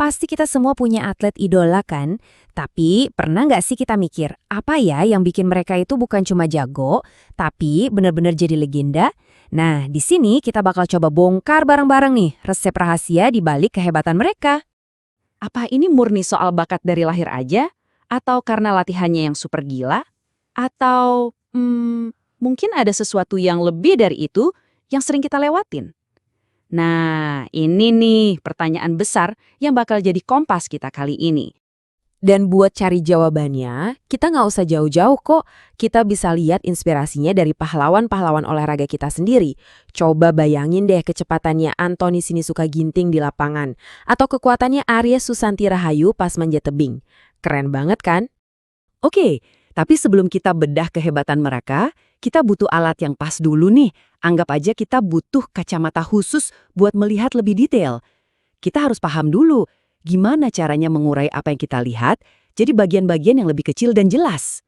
Pasti kita semua punya atlet idola kan? Tapi pernah nggak sih kita mikir, apa ya yang bikin mereka itu bukan cuma jago, tapi benar-benar jadi legenda? Nah, di sini kita bakal coba bongkar bareng-bareng nih resep rahasia di balik kehebatan mereka. Apa ini murni soal bakat dari lahir aja? Atau karena latihannya yang super gila? Atau mungkin ada sesuatu yang lebih dari itu yang sering kita lewatin? Nah, ini nih pertanyaan besar yang bakal jadi kompas kita kali ini. Dan buat cari jawabannya, kita nggak usah jauh-jauh kok. Kita bisa lihat inspirasinya dari pahlawan-pahlawan olahraga kita sendiri. Coba bayangin deh kecepatannya Anthony Sinisuka Ginting di lapangan. Atau kekuatannya Arya Susanti Rahayu pas manjat tebing. Keren banget kan? Oke, tapi sebelum kita bedah kehebatan mereka, kita butuh alat yang pas dulu nih. Anggap aja kita butuh kacamata khusus buat melihat lebih detail. Kita harus paham dulu gimana caranya mengurai apa yang kita lihat jadi bagian-bagian yang lebih kecil dan jelas.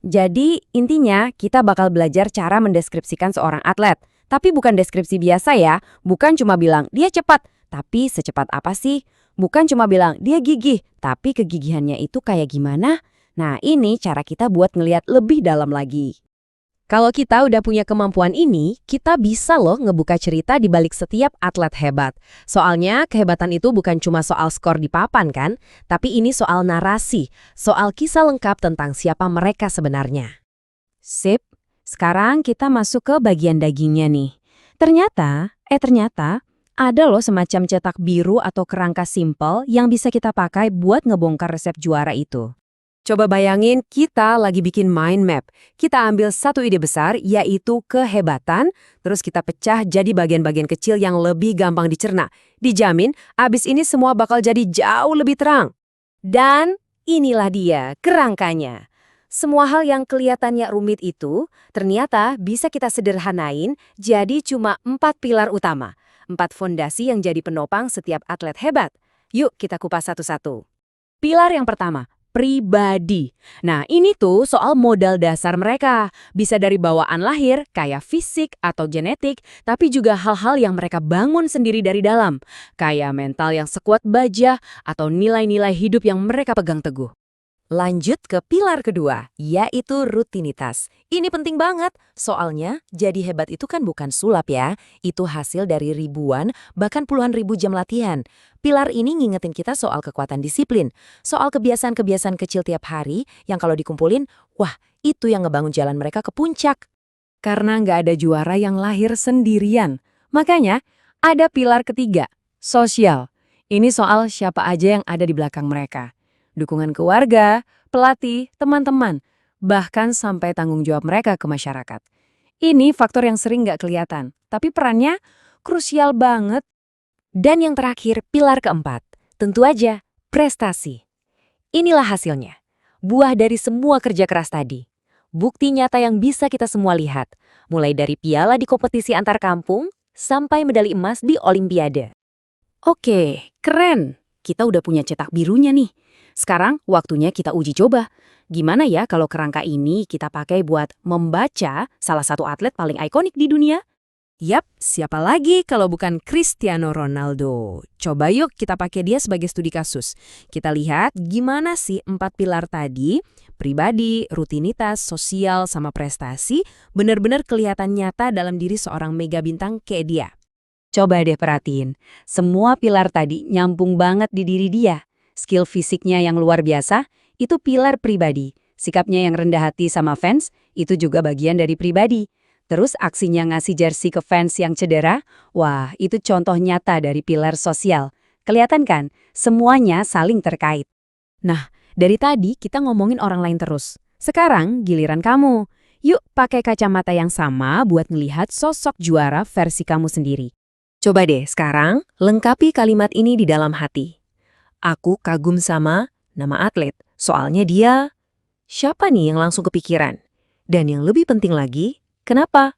Jadi, intinya kita bakal belajar cara mendeskripsikan seorang atlet. Tapi bukan deskripsi biasa ya. Bukan cuma bilang, dia cepat. Tapi secepat apa sih? Bukan cuma bilang, dia gigih. Tapi kegigihannya itu kayak gimana? Nah, ini cara kita buat ngelihat lebih dalam lagi. Kalau kita udah punya kemampuan ini, kita bisa loh ngebuka cerita di balik setiap atlet hebat. Soalnya kehebatan itu bukan cuma soal skor di papan kan, tapi ini soal narasi, soal kisah lengkap tentang siapa mereka sebenarnya. Sip, sekarang kita masuk ke bagian dagingnya nih. Ternyata ada loh semacam cetak biru atau kerangka simpel yang bisa kita pakai buat ngebongkar resep juara itu. Coba bayangin kita lagi bikin mind map. Kita ambil satu ide besar, yaitu kehebatan, terus kita pecah jadi bagian-bagian kecil yang lebih gampang dicerna. Dijamin, abis ini semua bakal jadi jauh lebih terang. Dan inilah dia, kerangkanya. Semua hal yang kelihatannya rumit itu, ternyata bisa kita sederhanain jadi cuma 4 pilar utama. 4 fondasi yang jadi penopang setiap atlet hebat. Yuk kita kupas satu-satu. Pilar yang pertama, pribadi. Nah, ini tuh soal modal dasar mereka. Bisa dari bawaan lahir, kayak fisik atau genetik, tapi juga hal-hal yang mereka bangun sendiri dari dalam, kayak mental yang sekuat baja atau nilai-nilai hidup yang mereka pegang teguh. Lanjut ke pilar kedua, yaitu rutinitas. Ini penting banget, soalnya jadi hebat itu kan bukan sulap ya. Itu hasil dari ribuan, bahkan puluhan ribu jam latihan. Pilar ini ngingetin kita soal kekuatan disiplin, soal kebiasaan-kebiasaan kecil tiap hari yang kalau dikumpulin, wah itu yang ngebangun jalan mereka ke puncak. Karena nggak ada juara yang lahir sendirian. Makanya ada pilar ketiga, sosial. Ini soal siapa aja yang ada di belakang mereka. Dukungan keluarga, pelatih, teman-teman, bahkan sampai tanggung jawab mereka ke masyarakat. Ini faktor yang sering nggak kelihatan, tapi perannya krusial banget. Dan yang terakhir, pilar keempat, tentu aja prestasi. Inilah hasilnya, buah dari semua kerja keras tadi. Bukti nyata yang bisa kita semua lihat, mulai dari piala di kompetisi antar kampung, sampai medali emas di Olimpiade. Oke, keren. Kita udah punya cetak birunya nih. Sekarang waktunya kita uji coba. Gimana ya kalau kerangka ini kita pakai buat membaca salah satu atlet paling ikonik di dunia? Yap, siapa lagi kalau bukan Cristiano Ronaldo? Coba yuk kita pakai dia sebagai studi kasus. Kita lihat gimana sih 4 pilar tadi, pribadi, rutinitas, sosial, sama prestasi, benar-benar kelihatan nyata dalam diri seorang mega bintang kayak dia. Coba deh perhatiin, semua pilar tadi nyambung banget di diri dia. Skill fisiknya yang luar biasa, itu pilar pribadi. Sikapnya yang rendah hati sama fans, itu juga bagian dari pribadi. Terus aksinya ngasih jersey ke fans yang cedera, wah itu contoh nyata dari pilar sosial. Kelihatan kan? Semuanya saling terkait. Nah, dari tadi kita ngomongin orang lain terus. Sekarang giliran kamu. Yuk pakai kacamata yang sama buat ngelihat sosok juara versi kamu sendiri. Coba deh sekarang lengkapi kalimat ini di dalam hati. Aku kagum sama nama atlet, soalnya dia... Siapa nih yang langsung kepikiran? Dan yang lebih penting lagi, kenapa?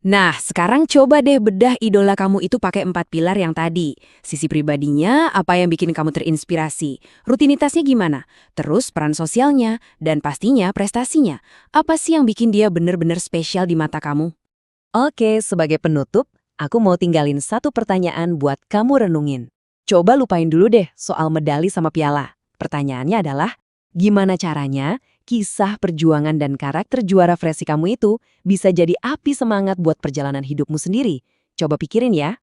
Nah, sekarang coba deh bedah idola kamu itu pakai 4 pilar yang tadi. Sisi pribadinya, apa yang bikin kamu terinspirasi? Rutinitasnya gimana? Terus peran sosialnya, dan pastinya prestasinya. Apa sih yang bikin dia bener-bener spesial di mata kamu? Oke, sebagai penutup, aku mau tinggalin satu pertanyaan buat kamu renungin. Coba lupain dulu deh soal medali sama piala. Pertanyaannya adalah, gimana caranya kisah perjuangan dan karakter juara versi kamu itu bisa jadi api semangat buat perjalanan hidupmu sendiri? Coba pikirin ya.